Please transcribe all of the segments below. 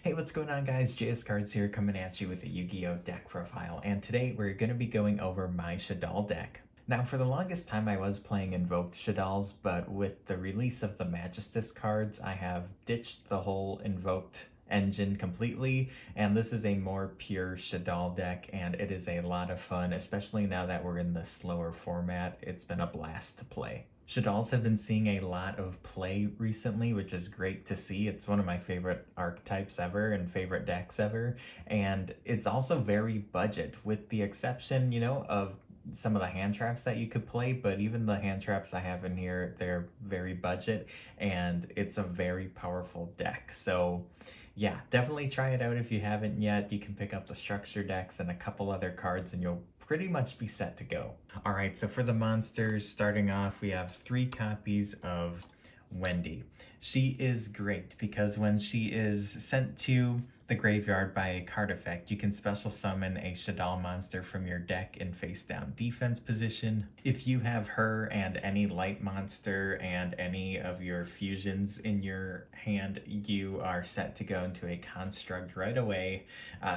Hey, what's going on guys? JS Cards here coming at you with a Yu-Gi-Oh! Deck profile, and today we're going to be going over my Shaddoll deck. Now, for the longest time I was playing Invoked Shaddolls, but with the release of the Magistus cards, I have ditched the whole Invoked engine completely, and this is a more pure Shaddoll deck, and it is a lot of fun, especially now that we're in the slower format. It's been a blast to play. Shaddolls have been seeing a lot of play recently, which is great to see. It's one of my favorite archetypes ever and favorite decks ever. And it's also very budget, with the exception, of some of the hand traps that you could play, but even the hand traps I have in here, they're very budget, and it's a very powerful deck. So yeah, definitely try it out if you haven't yet. You can pick up the structure decks and a couple other cards and you'll pretty much be set to go. All right, so for the monsters, starting off, we have 3 copies of Wendy. She is great because when she is sent to the graveyard by a card effect, you can special summon a Shaddoll monster from your deck in face down defense position. If you have her and any light monster and any of your fusions in your hand, you are set to go into a construct right away.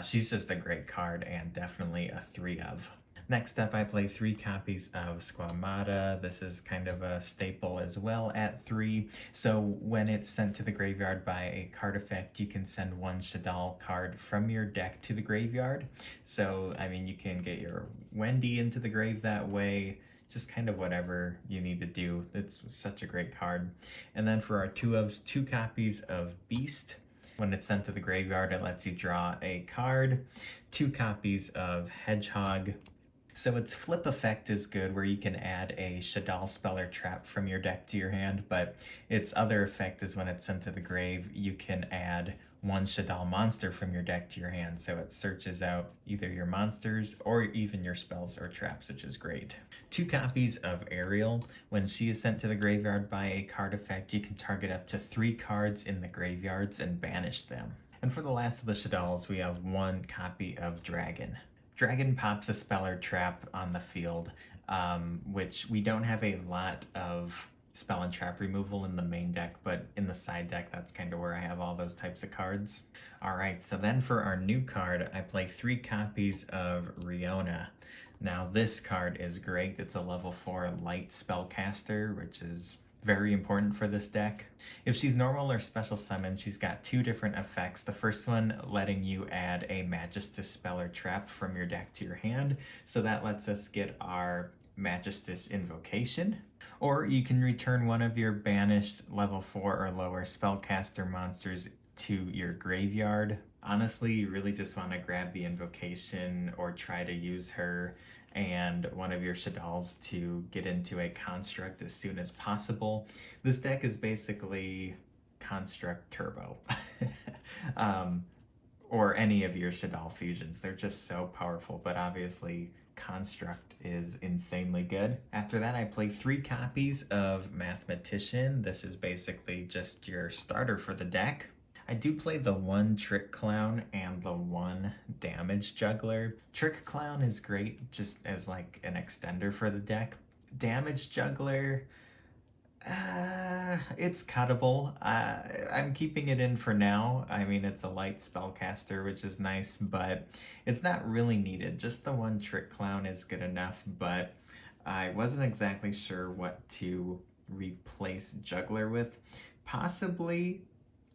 She's just a great card and definitely a 3 of. Next up, I play 3 copies of Squamata. This is kind of a staple as well at 3. So when it's sent to the graveyard by a card effect, you can send 1 Shaddoll card from your deck to the graveyard. So, I mean, you can get your Wendy into the grave that way. Just kind of whatever you need to do. It's such a great card. And then for our 2 ofs, 2 copies of Beast. When it's sent to the graveyard, it lets you draw a card. 2 copies of Hedgehog. So its flip effect is good, where you can add a Shaddoll spell or trap from your deck to your hand, but its other effect is when it's sent to the grave, you can add 1 Shaddoll monster from your deck to your hand, so it searches out either your monsters or even your spells or traps, which is great. 2 copies of Ariel. When she is sent to the graveyard by a card effect, you can target up to 3 cards in the graveyards and banish them. And for the last of the Shadolls, we have 1 copy of Dragon. Dragon pops a spell or trap on the field, which we don't have a lot of spell and trap removal in the main deck, but in the side deck, that's kind of where I have all those types of cards. All right, so then for our new card, I play 3 copies of Riona. Now this card is great. It's a level 4 light spellcaster, which is very important for this deck. If she's normal or special summon, she's got 2 different effects. The first one letting you add a Magistus spell or trap from your deck to your hand. So that lets us get our Magistus invocation. Or you can return one of your banished level 4 or lower spellcaster monsters to your graveyard. Honestly, you really just want to grab the invocation or try to use her and one of your Shaddolls to get into a construct as soon as possible. This deck is basically Construct Turbo. Or any of your Shaddoll fusions. They're just so powerful, but obviously Construct is insanely good. After that, I play 3 copies of Mathematician. This is basically just your starter for the deck. I do play the 1 Trick Clown and the 1 Damage Juggler. Trick Clown is great just as like an extender for the deck. Damage Juggler, it's cuttable. I'm keeping it in for now. I mean, it's a light spellcaster, which is nice, but it's not really needed. Just the 1 Trick Clown is good enough, but I wasn't exactly sure what to replace Juggler with. Possibly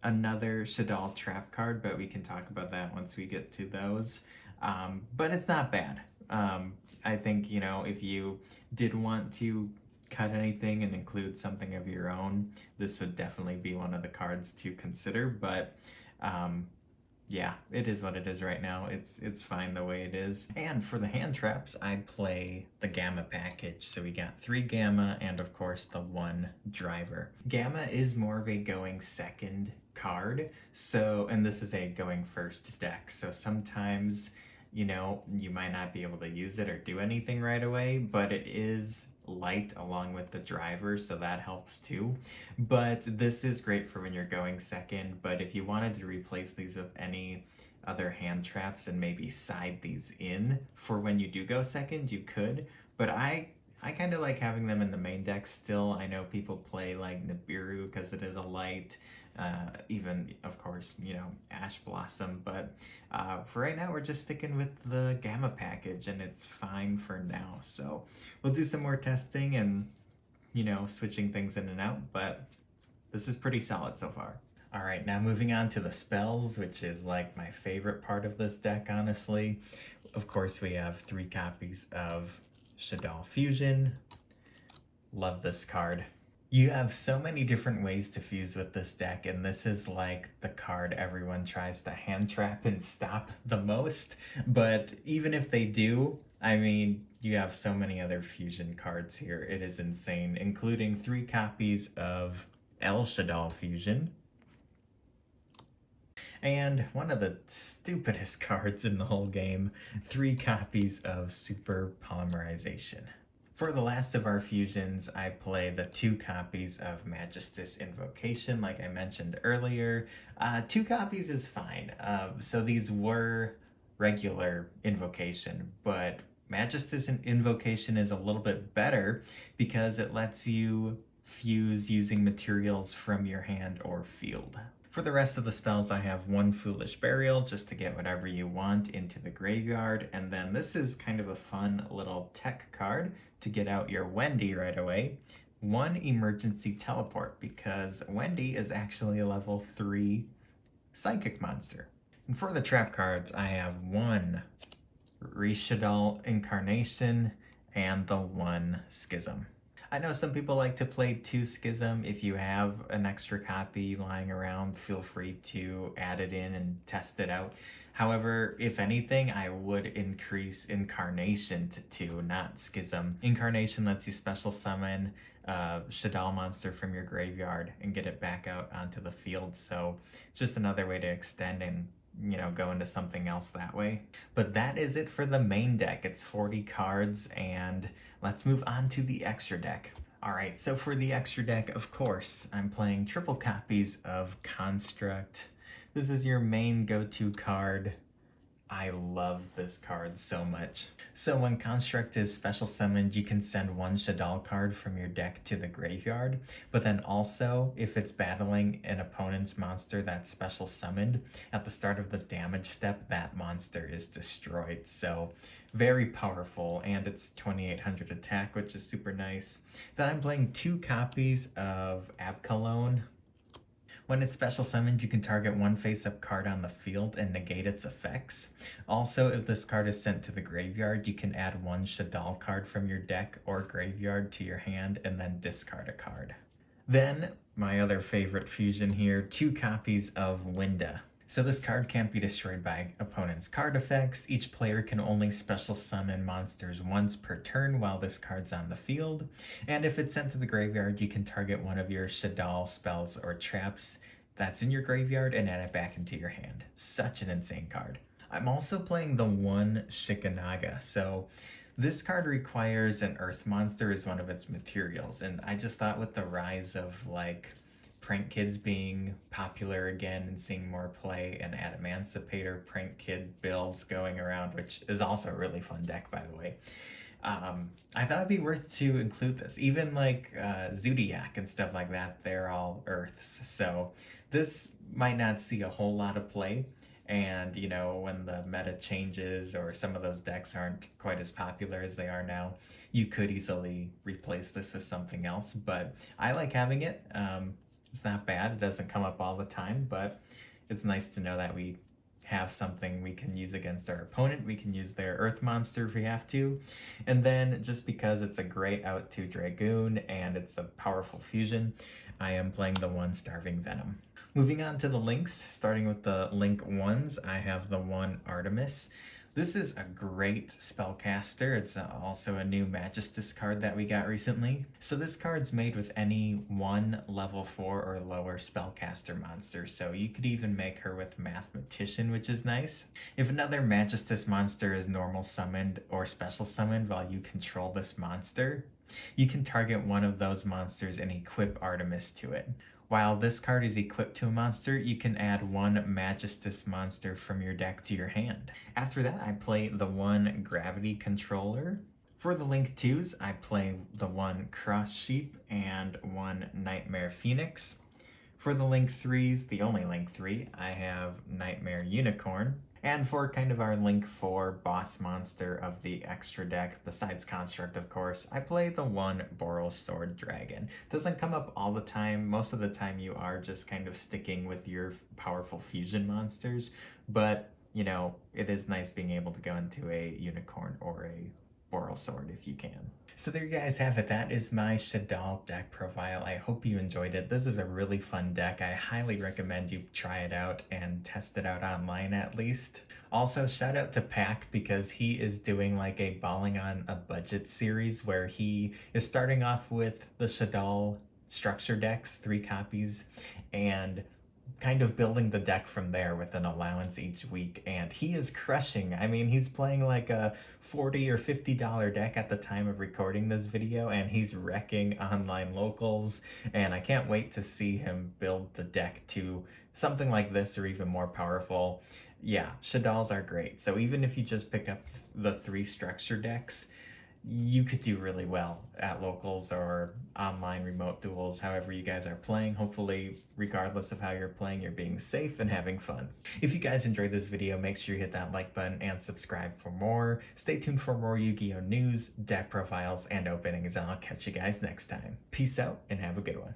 another Shaddoll trap card, but we can talk about that once we get to those. But it's not bad. I think, if you did want to cut anything and include something of your own, this would definitely be one of the cards to consider, but yeah, it is what it is right now. It's fine the way it is. And for the hand traps, I play the Gamma package. So we got 3 Gamma and of course the 1 Driver. Gamma is more of a going second card. So, and this is a going first deck. So sometimes, you might not be able to use it or do anything right away, but it is light along with the driver, so that helps too. But this is great for when you're going second, but if you wanted to replace these with any other hand traps and maybe side these in for when you do go second, you could. But I I kind of like having them in the main deck still. I know people play like Nibiru because it is a light, even of course, Ash Blossom, but for right now we're just sticking with the Gamma package and it's fine for now. So we'll do some more testing and, switching things in and out, but this is pretty solid so far. All right, now moving on to the spells, which is like my favorite part of this deck, honestly. Of course, we have 3 copies of Shaddoll Fusion. Love this card. You have so many different ways to fuse with this deck, and this is like the card everyone tries to hand trap and stop the most. But even if they do, I mean, you have so many other fusion cards here. It is insane, including 3 copies of El Shaddoll Fusion. And one of the stupidest cards in the whole game, 3 copies of Super Polymerization. For the last of our fusions, I play the 2 copies of Magistus Invocation, like I mentioned earlier. 2 copies is fine. So these were regular Invocation, but Magistus Invocation is a little bit better because it lets you fuse using materials from your hand or field. For the rest of the spells, I have 1 Foolish Burial just to get whatever you want into the graveyard, and then this is kind of a fun little tech card to get out your Wendy right away. 1 Emergency Teleport, because Wendy is actually a level 3 Psychic monster. And for the trap cards, I have 1 Shaddoll Incarnation and the 1 Schism. I know some people like to play 2 Schism. If you have an extra copy lying around, feel free to add it in and test it out. However, if anything, I would increase Incarnation to 2, not Schism. Incarnation lets you special summon a Shaddoll monster from your graveyard and get it back out onto the field. So just another way to extend and go into something else that way. But that is it for the main deck. It's 40 cards, and let's move on to the extra deck. All right, so for the extra deck, of course, I'm playing triple copies of Construct. This is your main go-to card. I love this card so much. So when Construct is special summoned, you can send 1 Shaddoll card from your deck to the graveyard, but then also, if it's battling an opponent's monster that's special summoned, at the start of the damage step, that monster is destroyed. So very powerful, and it's 2800 attack, which is super nice. Then I'm playing 2 copies of Abkalone. When it's special summoned, you can target 1 face-up card on the field and negate its effects. Also, if this card is sent to the graveyard, you can add 1 Shaddoll card from your deck or graveyard to your hand and then discard a card. Then, my other favorite fusion here, 2 copies of Winda. So this card can't be destroyed by opponent's card effects. Each player can only special summon monsters once per turn while this card's on the field. And if it's sent to the graveyard, you can target 1 of your Shaddoll spells or traps that's in your graveyard and add it back into your hand. Such an insane card. I'm also playing the 1 Shikanaga. So this card requires an earth monster as one of its materials. And I just thought with the rise of Prank Kids being popular again and seeing more play, and Adamancipator Prank Kid builds going around, which is also a really fun deck, by the way. I thought it'd be worth to include this. Even Zodiac and stuff like that, they're all Earths. So this might not see a whole lot of play. And, when the meta changes or some of those decks aren't quite as popular as they are now, you could easily replace this with something else. But I like having it. It's not bad. It doesn't come up all the time, but it's nice to know that we have something we can use against our opponent. We can use their Earth monster if we have to. And then just because it's a great out to Dragoon and it's a powerful fusion, I am playing the 1 Starving Venom. Moving on to the links, starting with the link 1s, I have the 1 Artemis. This is a great spellcaster. It's also a new Magistus card that we got recently. So this card's made with any 1 level 4 or lower spellcaster monster, so you could even make her with Mathematician, which is nice. If another Magistus monster is normal summoned or special summoned while you control this monster, you can target 1 of those monsters and equip Artemis to it. While this card is equipped to a monster, you can add 1 Magistus monster from your deck to your hand. After that, I play the 1 Gravity Controller. For the Link 2s, I play the one Cross Sheep and one Nightmare Phoenix. For the Link 3s, the only Link 3, I have Nightmare Unicorn. And for kind of our Link 4 boss monster of the extra deck, besides Construct of course, I play the one Boral Sword Dragon. Doesn't come up all the time. Most of the time you are just kind of sticking with your powerful fusion monsters, but you know, it is nice being able to go into a unicorn or a Boral Sword if you can. So there you guys have it. That is my Shaddoll deck profile. I hope you enjoyed it. This is a really fun deck. I highly recommend you try it out and test it out online at least. Also, shout out to Pack because he is doing like a balling on a budget series where he is starting off with the Shaddoll structure decks, 3 copies, and kind of building the deck from there with an allowance each week, and he is crushing. I mean, he's playing like a $40 or $50 deck at the time of recording this video, and he's wrecking online locals, and I can't wait to see him build the deck to something like this or even more powerful. Yeah, Shaddolls are great. So even if you just pick up the 3 structure decks, you could do really well at locals or online remote duels, however you guys are playing. Hopefully, regardless of how you're playing, you're being safe and having fun. If you guys enjoyed this video, make sure you hit that like button and subscribe for more. Stay tuned for more Yu-Gi-Oh! News, deck profiles, and openings, and I'll catch you guys next time. Peace out and have a good one.